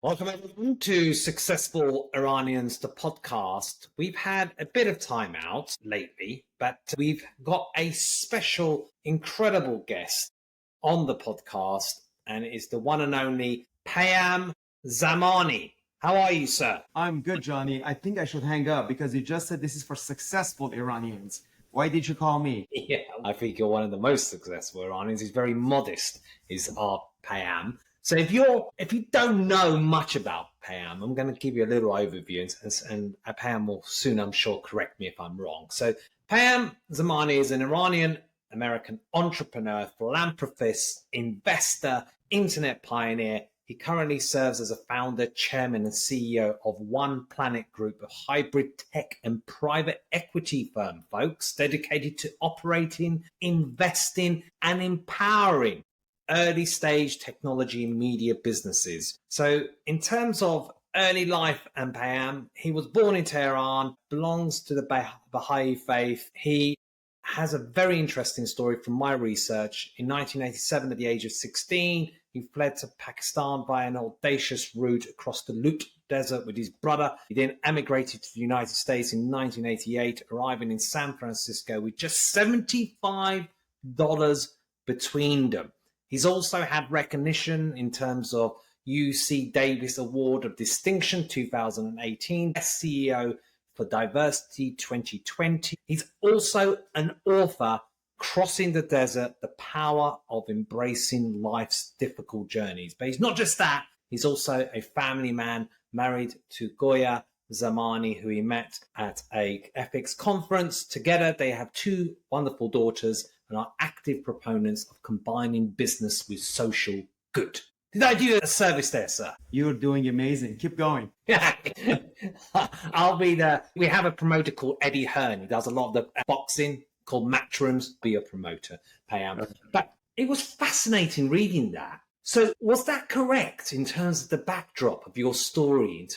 Welcome everyone to Successful Iranians, the podcast. We've had a bit of time out lately, but we've got a special, incredible guest on the podcast, and it is the one and only Payam Zamani. How are you, sir? I'm good, Johnny. I think I should hang up because you just said this is for successful Iranians. Why did you call me? Yeah, I think you're one of the most successful Iranians. He's very modest, is our Payam. So if you don't know much about Payam, I'm going to give you a little overview, and Payam will soon, I'm sure, correct me if I'm wrong. So Payam Zamani is an Iranian-American entrepreneur, philanthropist, investor, internet pioneer. He currently serves as a founder, chairman, and CEO of One Planet Group, a hybrid tech and private equity firm, folks, dedicated to operating, investing, and empowering early stage technology and media businesses. So in terms of early life and Payam, he was born in Tehran, belongs to the Baha'i faith. He has a very interesting story from my research. In 1987, at the age of 16, he fled to Pakistan by an audacious route across the Lut Desert with his brother. He then emigrated to the United States in 1988, arriving in San Francisco with just $75 between them. He's also had recognition in terms of UC Davis Award of Distinction 2018, Best CEO for Diversity 2020. He's also an author, Crossing the Desert, The Power of Embracing Life's Difficult Journeys. But he's not just that, he's also a family man, married to Goya Zamani, who he met at a ethics conference. Together, they have two wonderful daughters and are active proponents of combining business with social good. Did I do a service there, sir? You're doing amazing. Keep going. We have a promoter called Eddie Hearn. He does a lot of the boxing called Matchrooms. Be a promoter, Payam. But it was fascinating reading that. So was that correct in terms of the backdrop of your story,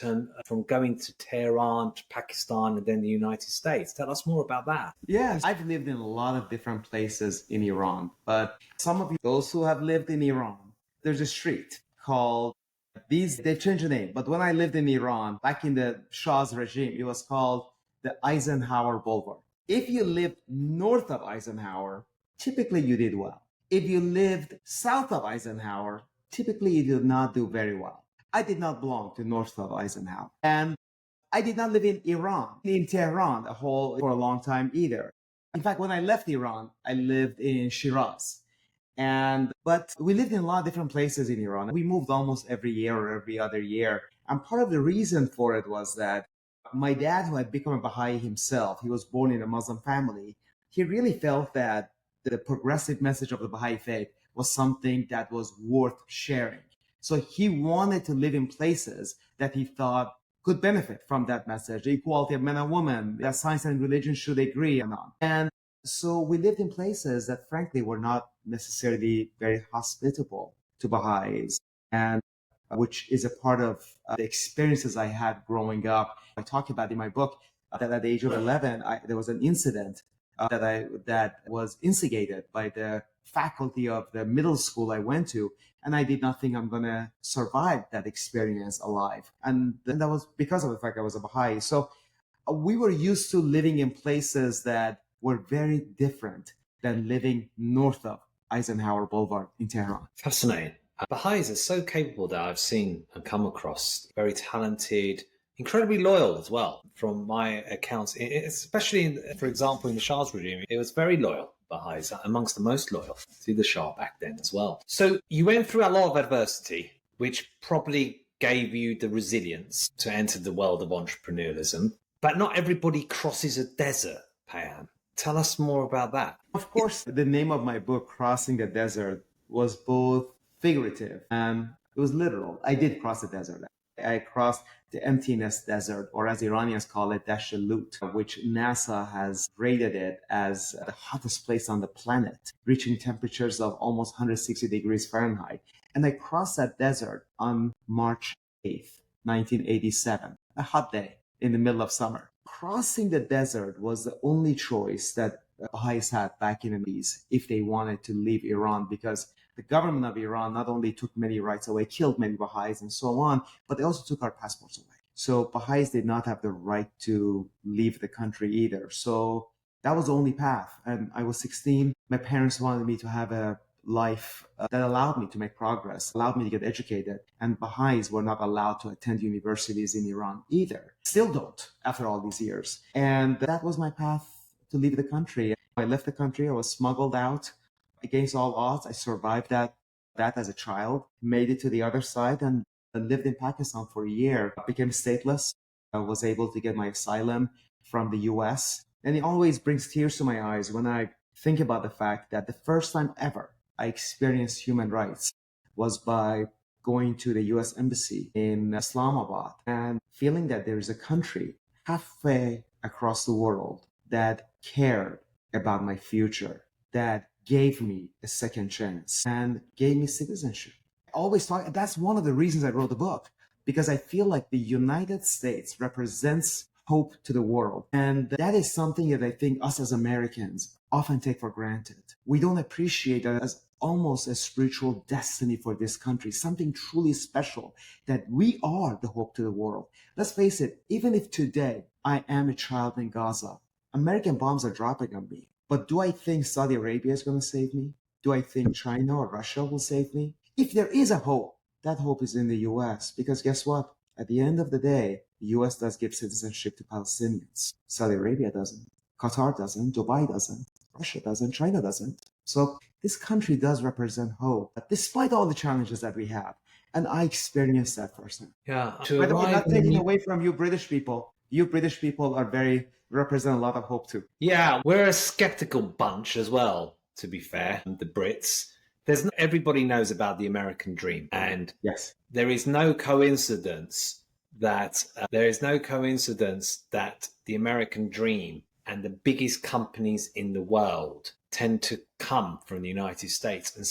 from going to Tehran to Pakistan and then the United States? Tell us more about that. Yes, I've lived in a lot of different places in Iran, but some of those who have lived in Iran, there's a street called they changed the name, but when I lived in Iran, back in the Shah's regime, it was called the Eisenhower Boulevard. If you lived north of Eisenhower, typically you did well. If you lived south of Eisenhower, typically you did not do very well. I did not belong to north of Eisenhower. And I did not live in Iran, in Tehran, for a long time either. In fact, when I left Iran, I lived in Shiraz. But we lived in a lot of different places in Iran. We moved almost every year or every other year. And part of the reason for it was that my dad, who had become a Baha'i himself, he was born in a Muslim family. He really felt that the progressive message of the Baha'i faith was something that was worth sharing. So he wanted to live in places that he thought could benefit from that message, the equality of men and women, that science and religion should agree on. And so we lived in places that frankly were not necessarily very hospitable to Baha'is, and which is a part of the experiences I had growing up. I talk about in my book that at the age of 11, there was an incident that was instigated by the faculty of the middle school I went to, and I did not think I'm going to survive that experience alive. And then that was because of the fact I was a Baha'i. So we were used to living in places that were very different than living north of Eisenhower Boulevard in Tehran. Fascinating. Baha'is are so capable that I've seen and come across. Very talented, incredibly loyal as well, from my accounts, especially, for example, in the Shah's regime. It was very loyal. Baha'is amongst the most loyal to the Shah back then as well. So you went through a lot of adversity, which probably gave you the resilience to enter the world of entrepreneurialism. But not everybody crosses a desert, Payam. Tell us more about that. Of course, the name of my book, Crossing the Desert, was both figurative and it was literal. I did cross the desert. I crossed the emptiness desert, or as Iranians call it, Dasht Lut, which NASA has rated it as the hottest place on the planet, reaching temperatures of almost 160 degrees Fahrenheit. And I crossed that desert on March 8th, 1987, a hot day in the middle of summer. Crossing the desert was the only choice that Baha'is had back in the 80s if they wanted to leave Iran, because The government of Iran not only took many rights away, killed many Baha'is and so on, but they also took our passports away. So Baha'is did not have the right to leave the country either. So that was the only path. And I was 16. My parents wanted me to have a life that allowed me to make progress, allowed me to get educated. And Baha'is were not allowed to attend universities in Iran either. Still don't after all these years. And that was my path to leave the country. I left the country. I was smuggled out against all odds. I survived that as a child, made it to the other side, and lived in Pakistan for a year. I became stateless. I was able to get my asylum from the US. And it always brings tears to my eyes when I think about the fact that the first time ever I experienced human rights was by going to the US Embassy in Islamabad and feeling that there is a country halfway across the world that cared about my future, that gave me a second chance and gave me citizenship. I always talk, that's one of the reasons I wrote the book, because I feel like the United States represents hope to the world. And that is something that I think us as Americans often take for granted. We don't appreciate that as almost a spiritual destiny for this country, something truly special, that we are the hope to the world. Let's face it, even if today I am a child in Gaza, American bombs are dropping on me. But do I think Saudi Arabia is going to save me? Do I think China or Russia will save me? If there is a hope, that hope is in the US. Because guess what? At the end of the day, the US does give citizenship to Palestinians. Saudi Arabia doesn't. Qatar doesn't. Dubai doesn't. Russia doesn't. China doesn't. So this country does represent hope, despite all the challenges that we have. And I experienced that firsthand. Yeah. By the way, not taking away from you British people. You British people are represent a lot of hope too. Yeah, we're a skeptical bunch as well, to be fair, the Brits. Everybody knows about the American dream, and yes, there is no coincidence that the American dream and the biggest companies in the world tend to come from the United States. And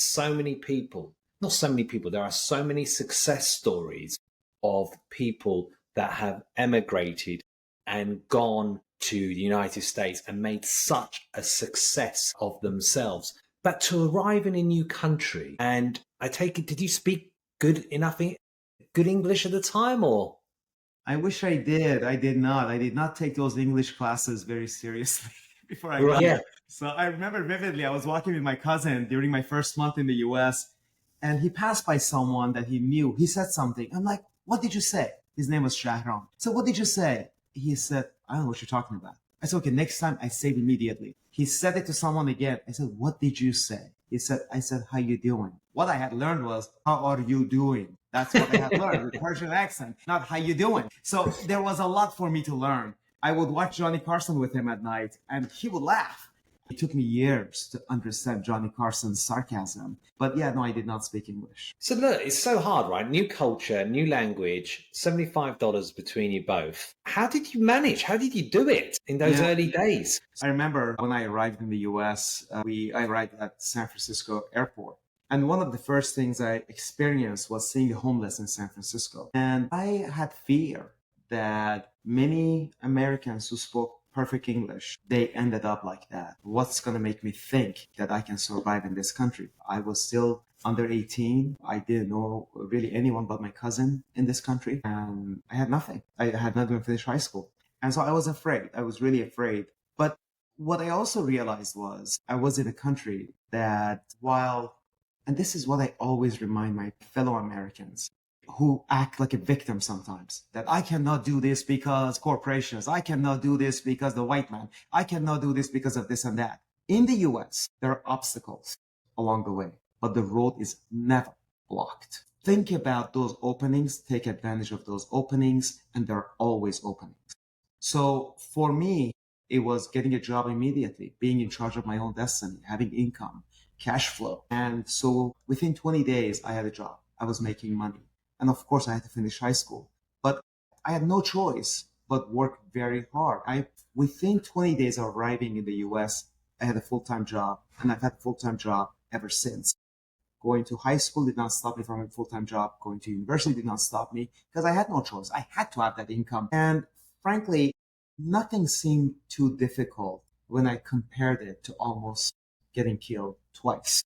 there are so many success stories of people that have emigrated and gone to the United States and made such a success of themselves. But to arrive in a new country, and I take it, did you speak good English at the time, or? I wish I did. I did not. I did not take those English classes very seriously before I got here. So I remember vividly, I was walking with my cousin during my first month in the US, and he passed by someone that he knew. He said something. I'm like, what did you say? His name was Shahram. So what did you say? He said, I don't know what you're talking about. I said, okay, next time I say it immediately. He said it to someone again. I said, what did you say? I said, how you doing? What I had learned was, how are you doing? That's what I had learned with Persian accent, not how you doing. So there was a lot for me to learn. I would watch Johnny Carson with him at night and he would laugh. It took me years to understand Johnny Carson's sarcasm. But yeah, no, I did not speak English. So look, it's so hard, right? New culture, new language, $75 between you both. How did you manage? How did you do it in those early days? I remember when I arrived in the US, I arrived at San Francisco airport. And one of the first things I experienced was seeing the homeless in San Francisco. And I had fear that many Americans who spoke perfect English, they ended up like that. What's going to make me think that I can survive in this country? I was still under 18. I didn't know really anyone but my cousin in this country. And I had nothing. I had not even finished high school. And so I was afraid. I was really afraid. But what I also realized was I was in a country that and this is what I always remind my fellow Americans who act like a victim sometimes, that I cannot do this because corporations, I cannot do this because the white man, I cannot do this because of this and that. In the US, there are obstacles along the way, but the road is never blocked. Think about those openings, take advantage of those openings, and there are always openings. So for me, it was getting a job immediately, being in charge of my own destiny, having income, cash flow. And so within 20 days, I had a job. I was making money. And of course, I had to finish high school. But I had no choice but work very hard. Within 20 days of arriving in the US, I had a full-time job. And I've had a full-time job ever since. Going to high school did not stop me from a full-time job. Going to university did not stop me because I had no choice. I had to have that income. And frankly, nothing seemed too difficult when I compared it to almost getting killed twice.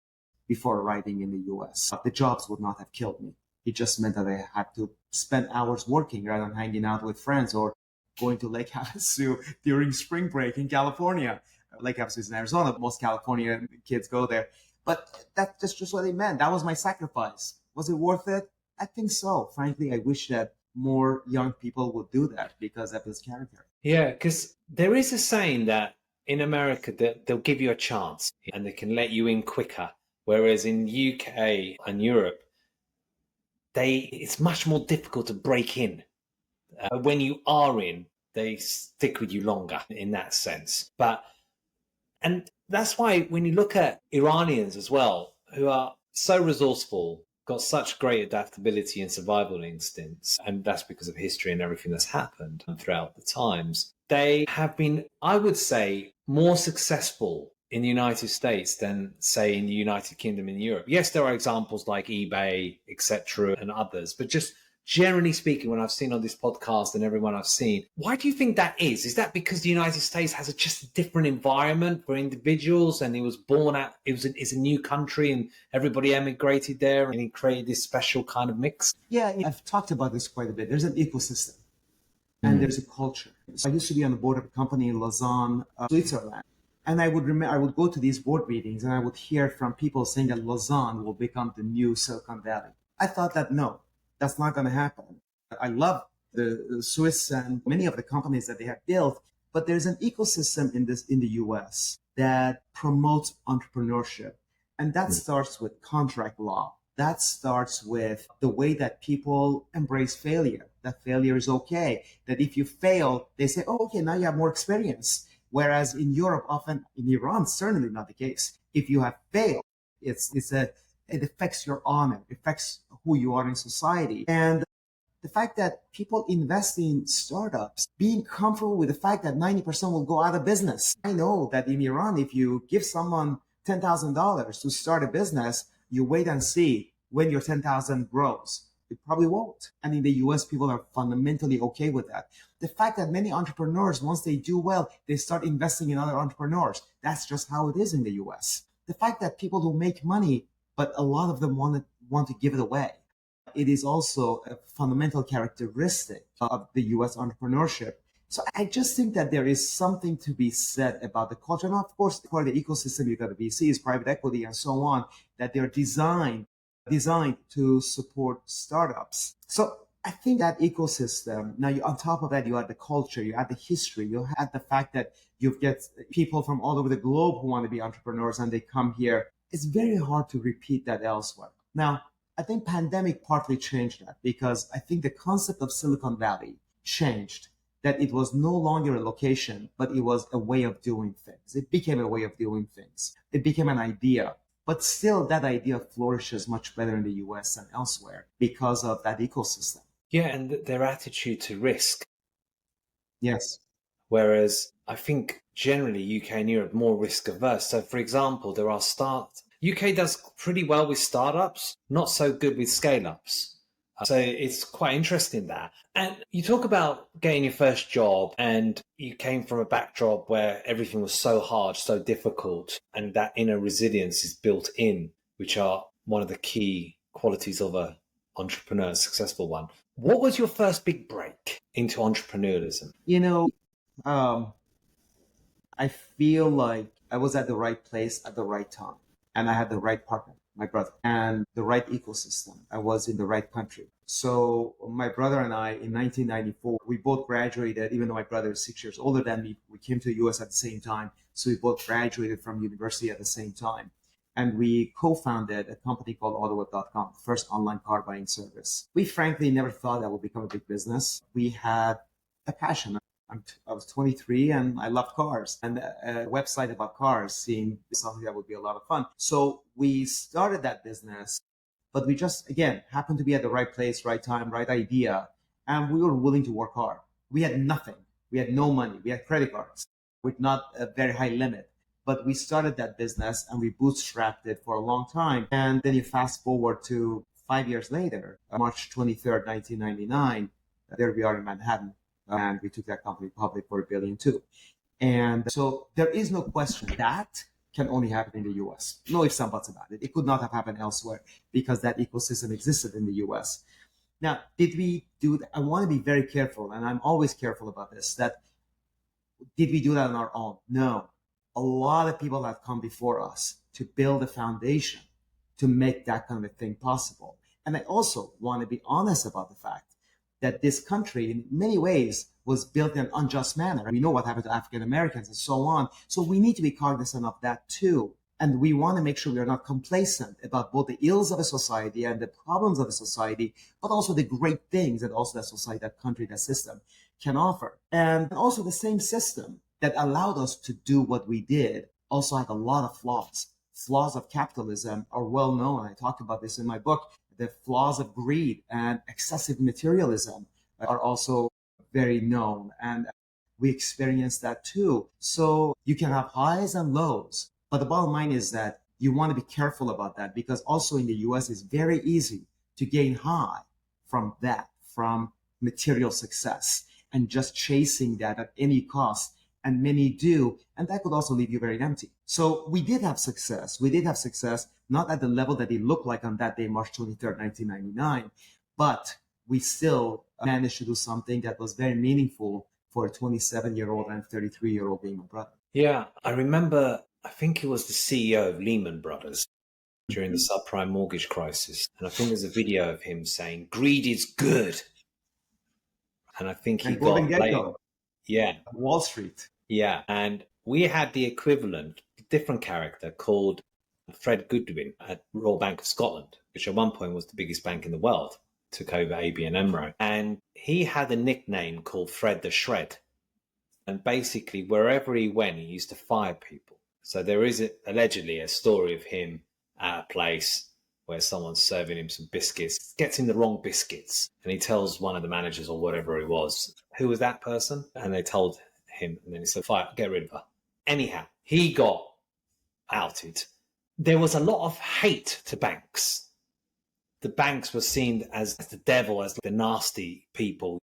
before arriving in the US. The jobs would not have killed me. It just meant that I had to spend hours working rather than hanging out with friends or going to Lake Havasu during spring break in California. Lake Havasu is in Arizona. Most California kids go there. But that's just what it meant. That was my sacrifice. Was it worth it? I think so. Frankly, I wish that more young people would do that because of his character. Yeah, because there is a saying that in America that they'll give you a chance and they can let you in quicker, whereas in UK and Europe, it's much more difficult to break in. When you are in, they stick with you longer in that sense. And that's why when you look at Iranians as well, who are so resourceful, got such great adaptability and survival instincts, and that's because of history and everything that's happened throughout the times, they have been, I would say, more successful in the United States than, say, in the United Kingdom and Europe. Yes, there are examples like eBay, etc., and others, but just generally speaking, when I've seen on this podcast and everyone I've seen, why do you think that is? Is that because the United States has just a different environment for individuals, and it's a new country and everybody emigrated there and it created this special kind of mix? Yeah, I've talked about this quite a bit. There's an ecosystem and there's a culture. So I used to be on the board of a company in Lausanne, Switzerland. And I would go to these board meetings and I would hear from people saying that Lausanne will become the new Silicon Valley. I thought that no, that's not going to happen. I love the Swiss and many of the companies that they have built, but there's an ecosystem in the US that promotes entrepreneurship. And that starts with contract law. That starts with the way that people embrace failure, that failure is okay, that if you fail, they say, oh, okay, now you have more experience. Whereas in Europe, often in Iran, certainly not the case. If you have failed, it affects your honor, it affects who you are in society. And the fact that people invest in startups, being comfortable with the fact that 90% will go out of business. I know that in Iran, if you give someone $10,000 to start a business, you wait and see when your 10,000 grows. It probably won't. And in the US, people are fundamentally okay with that. The fact that many entrepreneurs, once they do well, they start investing in other entrepreneurs. That's just how it is in the US. The fact that people who make money, but a lot of them want to give it away. It is also a fundamental characteristic of the US entrepreneurship. So I just think that there is something to be said about the culture. And of course, part of the ecosystem, you've got the VCs, private equity, and so on, that they're designed to support startups. So I think that ecosystem, now on top of that, you add the culture, you add the history, you add the fact that you get people from all over the globe who want to be entrepreneurs and they come here. It's very hard to repeat that elsewhere. Now, I think pandemic partly changed that because I think the concept of Silicon Valley changed, that it was no longer a location, but it was a way of doing things. It became a way of doing things. It became an idea. But still, that idea flourishes much better in the US than elsewhere because of that ecosystem. Yeah, and their attitude to risk. Yes. Whereas I think generally UK and Europe are more risk averse. So, for example, UK does pretty well with startups, not so good with scale-ups. So it's quite interesting that. And you talk about getting your first job and you came from a backdrop where everything was so hard, so difficult, and that inner resilience is built in, which are one of the key qualities of an entrepreneur, a successful one. What was your first big break into entrepreneurialism? I feel like I was at the right place at the right time. And I had the right partner, my brother, and the right ecosystem. I was in the right country. So my brother and I, in 1994, we both graduated, even though my brother is 6 years older than me. We came to the US at the same time. So we both graduated from university at the same time. And we co-founded a company called AutoWeb.com, the first online car buying service. We frankly never thought that would become a big business. We had a passion. I was 23 and I loved cars, and a website about cars seemed something that would be a lot of fun. So we started that business, but we just, again, happened to be at the right place, right time, right idea. And we were willing to work hard. We had nothing. We had no money. We had credit cards with not a very high limit. But we started that business and we bootstrapped it for a long time. And then you fast forward to 5 years later, March 23rd, 1999, there we are in Manhattan. And we took that company public for $1 billion too. And so there is no question that can only happen in the US. No ifs and buts about it. It could not have happened elsewhere because that ecosystem existed in the US. Now, did we do that? I want to be very careful, and I'm always careful about this, that did we do that on our own? No. A lot of people have come before us to build a foundation to make that kind of a thing possible. And I also want to be honest about the fact that this country, in many ways, was built in an unjust manner. We know what happened to African Americans and so on. So we need to be cognizant of that too. And we want to make sure we are not complacent about both the ills of a society and the problems of a society, but also the great things that also that society, that country, that system can offer. And also the same system that allowed us to do what we did also had a lot of flaws. Flaws of capitalism are well known. I talk about this in my book. The flaws of greed and excessive materialism are also very known. And we experience that too. So you can have highs and lows. But the bottom line is that you want to be careful about that, because also in the US, it's very easy to gain high from that, from material success and just chasing that at any cost. And many do. And that could also leave you very empty. So we did have success. We did have success, not at the level that it looked like on that day, March 23rd, 1999, but we still managed to do something that was very meaningful for a 27-year-old and 33-year-old being my brother. Yeah, I remember, I think he was the CEO of Lehman Brothers during the subprime mortgage crisis. And I think there's a video of him saying, greed is good. And I think he got later. Yeah. Wall Street. Yeah. And we had the equivalent, different character called Fred Goodwin at Royal Bank of Scotland, which at one point was the biggest bank in the world, took over ABN AMRO. And he had a nickname called Fred the Shred. And basically, wherever he went, he used to fire people. So there is allegedly a story of him at a place where someone's serving him some biscuits, gets him the wrong biscuits. And he tells one of the managers or whatever it was, who was that person? And they told him, and then he said, fire, get rid of her. Anyhow, he got outed. There was a lot of hate to banks. The banks were seen as the devil, as the nasty people.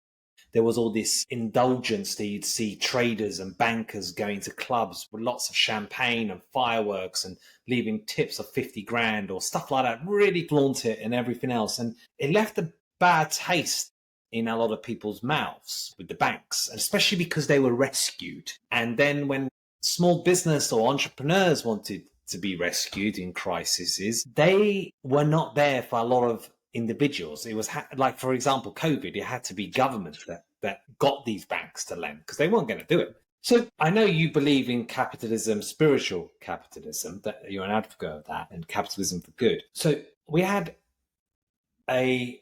There was all this indulgence that you'd see traders and bankers going to clubs with lots of champagne and fireworks and leaving tips of 50 grand or stuff like that, really flaunt it and everything else. And it left a bad taste in a lot of people's mouths with the banks, especially because they were rescued. And then when small business or entrepreneurs wanted to be rescued in crises, they were not there for a lot of individuals. It was like, for example, COVID, it had to be government that got these banks to lend because they weren't going to do it. So I know you believe in capitalism, spiritual capitalism, that you're an advocate of that, and capitalism for good. So we had a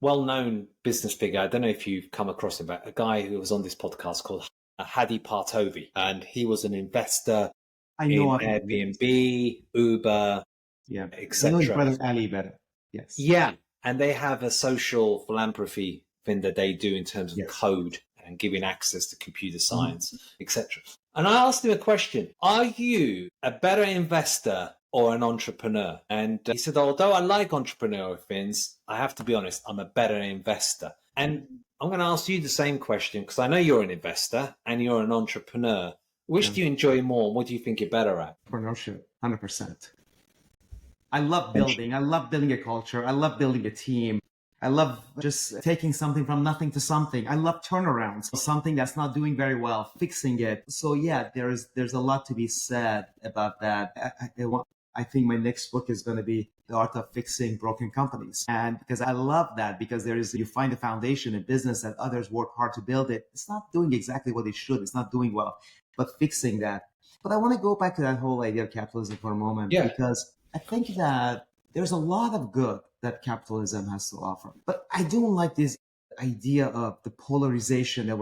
well-known business figure, I don't know if you've come across him, but a guy who was on this podcast called Hadi Partovi, and he was an investor in Airbnb, Uber, etc. I know his brother Ali better. Yes. Yeah. And they have a social philanthropy thing that they do in terms of code and giving access to computer science, etc. And I asked him a question. Are you a better investor or an entrepreneur? And he said, although I like entrepreneurial things, I have to be honest, I'm a better investor. And I'm going to ask you the same question because I know you're an investor and you're an entrepreneur. Which do you enjoy more? What do you think you're better at? Entrepreneurship, 100%. I love building. I love building a culture. I love building a team. I love just taking something from nothing to something. I love turnarounds. Something that's not doing very well, fixing it. So yeah, there's a lot to be said about that. I think my next book is going to be The Art of Fixing Broken Companies. And because I love that, because you find a foundation in business that others work hard to build it. It's not doing exactly what it should. It's not doing well, but fixing that. But I want to go back to that whole idea of capitalism for a moment, because I think that there's a lot of good that capitalism has to offer. But I don't like this idea of the polarization that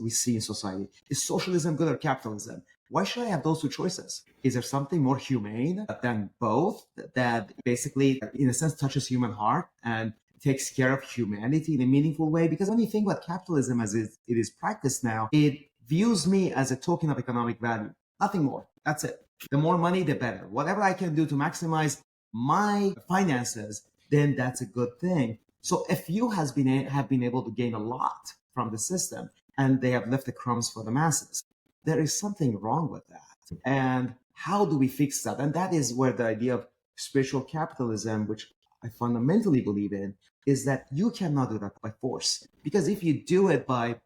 we see in society. Is socialism good or capitalism? Why should I have those two choices? Is there something more humane than both that basically, in a sense, touches human heart and takes care of humanity in a meaningful way? Because when you think about capitalism as it is practiced now, it views me as a token of economic value. Nothing more. That's it. The more money, the better. Whatever I can do to maximize my finances, then that's a good thing. So a few have been able to gain a lot from the system, and they have left the crumbs for the masses. There is something wrong with that. And how do we fix that? And that is where the idea of spiritual capitalism, which I fundamentally believe in, is that you cannot do that by force. Because if you do it by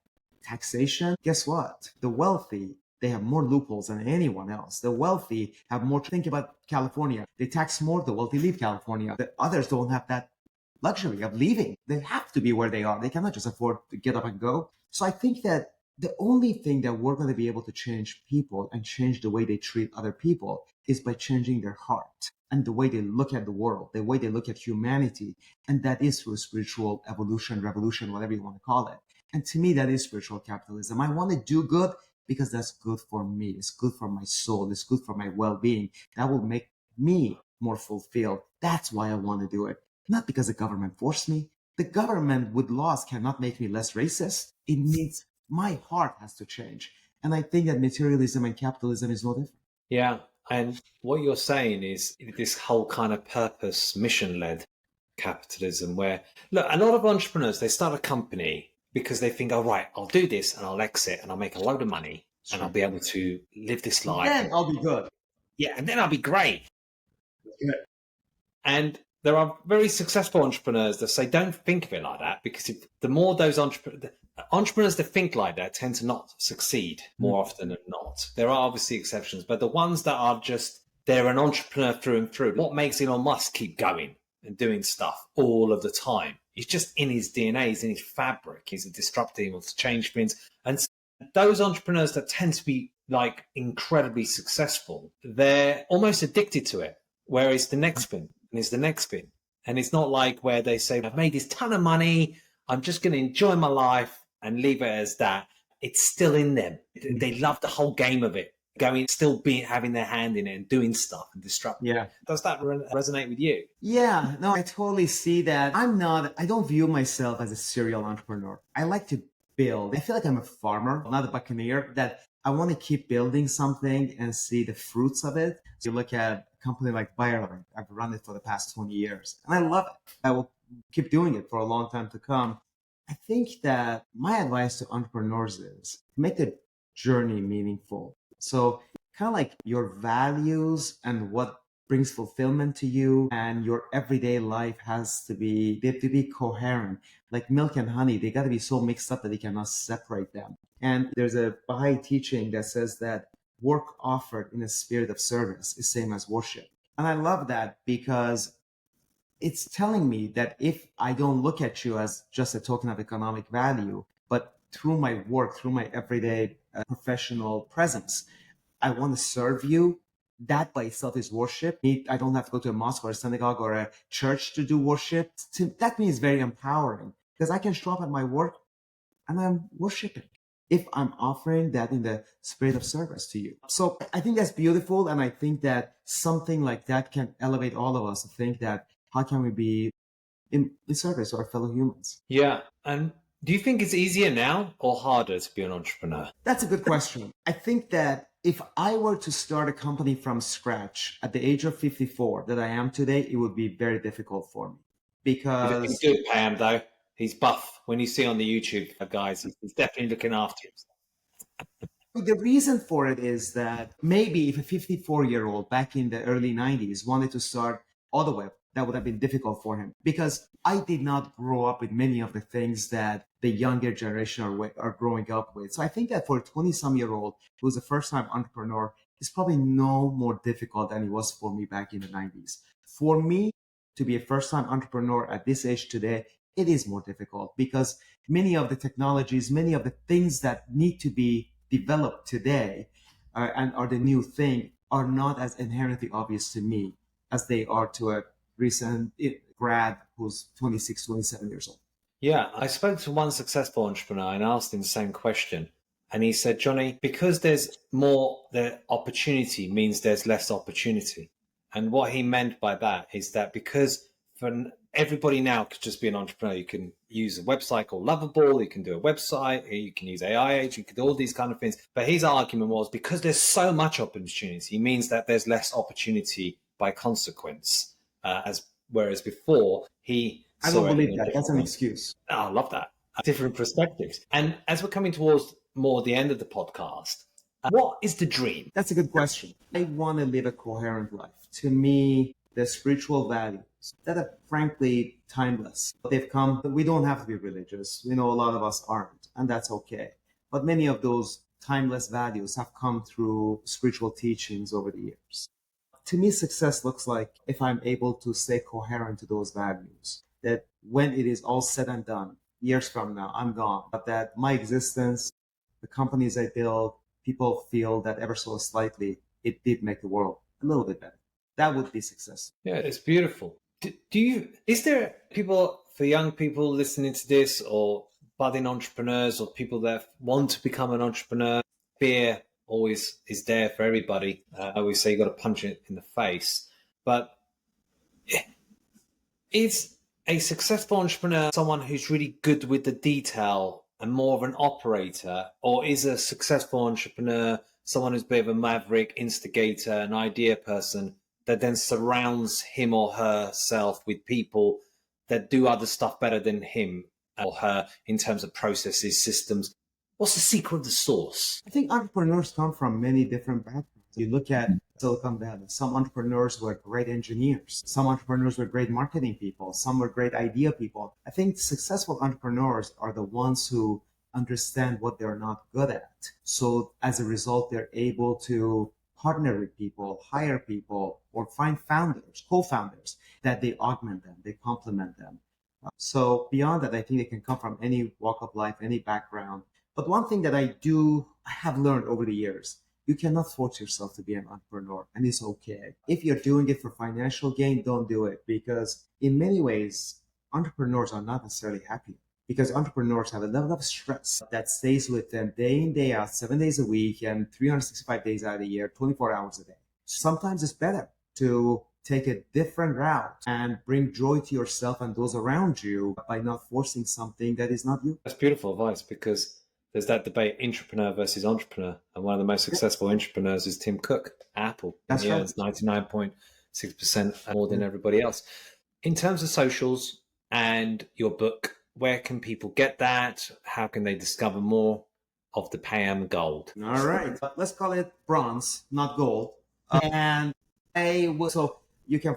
taxation, guess what? The wealthy, they have more loopholes than anyone else. The wealthy have more. Think about California. They tax more, the wealthy leave California. The others don't have that luxury of leaving. They have to be where they are. They cannot just afford to get up and go. So I think that the only thing that we're going to be able to change people and change the way they treat other people is by changing their heart and the way they look at the world, the way they look at humanity. And that is through spiritual evolution, revolution, whatever you want to call it. And to me, that is spiritual capitalism. I want to do good because that's good for me. It's good for my soul. It's good for my well-being. That will make me more fulfilled. That's why I want to do it. Not because the government forced me. The government with laws cannot make me less racist. It needs, my heart has to change. And I think that materialism and capitalism is no different. Yeah. And what you're saying is this whole kind of purpose, mission-led capitalism where, look, a lot of entrepreneurs, they start a company because they think, oh, right, I'll do this and I'll exit and I'll make a load of money and I'll be able to live this life. Then I'll be good. Yeah, and then I'll be great. Good. And there are very successful entrepreneurs that say, don't think of it like that, because the more those entrepreneurs that think like that tend to not succeed more often than not. There are obviously exceptions, but the ones that are just, they're an entrepreneur through and through. What makes Elon Musk keep going and doing stuff all of the time? He's just in his DNA, he's in his fabric. He's a disruptor, he wants to change things. And so those entrepreneurs that tend to be like incredibly successful, they're almost addicted to it. Whereas the next thing, and it's the next thing. And it's not like where they say, I've made this ton of money, I'm just going to enjoy my life and leave it as that. It's still in them. They love the whole game of it, going, still having their hand in it and doing stuff and disrupting. Yeah. Does that resonate with you? Yeah, no, I totally see that. I don't view myself as a serial entrepreneur. I like to build. I feel like I'm a farmer, not a buccaneer, that I want to keep building something and see the fruits of it. So you look at a company like Bayer, I've run it for the past 20 years and I love it. I will keep doing it for a long time to come. I think that my advice to entrepreneurs is make the journey meaningful. So kind of like your values and what brings fulfillment to you and your everyday life they have to be coherent. Like milk and honey, they got to be so mixed up that they cannot separate them. And there's a Baha'i teaching that says that work offered in a spirit of service is same as worship. And I love that because it's telling me that if I don't look at you as just a token of economic value, but through my work, through my everyday professional presence, I want to serve you. That by itself is worship. I don't have to go to a mosque or a synagogue or a church to do worship. That means very empowering because I can show up at my work and I'm worshiping if I'm offering that in the spirit of service to you. So I think that's beautiful. And I think that something like that can elevate all of us to think that how can we be in service to our fellow humans? Yeah. And do you think it's easier now or harder to be an entrepreneur? That's a good question. I think that if I were to start a company from scratch at the age of 54 that I am today, it would be very difficult for me because... He's good, Pam, though. He's buff. When you see on the YouTube, guys, he's definitely looking after him. The reason for it is that maybe if a 54-year-old back in the early 90s wanted to start AutoWeb, that would have been difficult for him because I did not grow up with many of the things that the younger generation are growing up with. So I think that for a 20-some-year-old who's a first-time entrepreneur, it's probably no more difficult than it was for me back in the 90s. For me to be a first-time entrepreneur at this age today, it is more difficult because many of the technologies, many of the things that need to be developed today and are the new thing are not as inherently obvious to me as they are to a recent grad who's 26, 27 years old. Yeah, I spoke to one successful entrepreneur and asked him the same question. And he said, Johnny, because there's more, the opportunity means there's less opportunity. And what he meant by that is that because for everybody now could just be an entrepreneur, you can use a website called Lovable, you can do a website, you can use AI, you can do all these kind of things. But his argument was because there's so much opportunity, means that there's less opportunity by consequence. Whereas before, I don't believe that. That's an excuse. Oh, I love that. Different perspectives. And as we're coming towards more the end of the podcast, What is the dream? That's a good question. I want to live a coherent life. To me, the spiritual values that are frankly timeless. They've come, we don't have to be religious. We know a lot of us aren't, and that's okay. But many of those timeless values have come through spiritual teachings over the years. To me, success looks like if I'm able to stay coherent to those values, that when it is all said and done, years from now, I'm gone, but that my existence, the companies I build, people feel that ever so slightly, it did make the world a little bit better. That would be success. Yeah, it's beautiful. Is there people, for young people listening to this, or budding entrepreneurs, or people that want to become an entrepreneur? Fear always is there for everybody. I always say you got to punch it in the face. But is a successful entrepreneur someone who's really good with the detail and more of an operator, or is a successful entrepreneur someone who's a bit of a maverick, instigator, an idea person that then surrounds him or herself with people that do other stuff better than him or her in terms of processes, systems? What's the secret of the sauce? I think entrepreneurs come from many different backgrounds. You look at Silicon Valley, some entrepreneurs were great engineers, some entrepreneurs were great marketing people, some were great idea people. I think successful entrepreneurs are the ones who understand what they're not good at. So as a result, they're able to partner with people, hire people, or find founders, co-founders, that they augment them, they complement them. So beyond that, I think they can come from any walk of life, any background. But one thing that I have learned over the years, you cannot force yourself to be an entrepreneur, and it's okay. If you're doing it for financial gain, don't do it, because in many ways, entrepreneurs are not necessarily happy, because entrepreneurs have a level of stress that stays with them day in, day out, 7 days a week, and 365 days out of the year, 24 hours a day. Sometimes it's better to take a different route and bring joy to yourself and those around you by not forcing something that is not you. That's beautiful advice, because there's that debate, intrapreneur versus entrepreneur. And one of the most successful entrepreneurs is Tim Cook, Apple. That's he right. earns 99.6% more than everybody else. In terms of socials and your book, where can people get that? How can they discover more of the Payam Gold? All right. Let's call it bronze, not gold. And so you can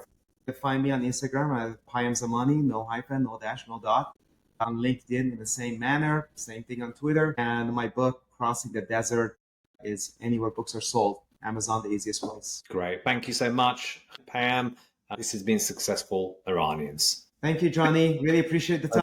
find me on Instagram at Payam Zamani, no hyphen, no dash, no dot. On LinkedIn in the same manner, same thing on Twitter. And my book, Crossing the Desert, is anywhere books are sold. Amazon, the easiest place. Great. Thank you so much, Payam. This has been Successful Iranians. Thank you, Johnny. Really appreciate the time.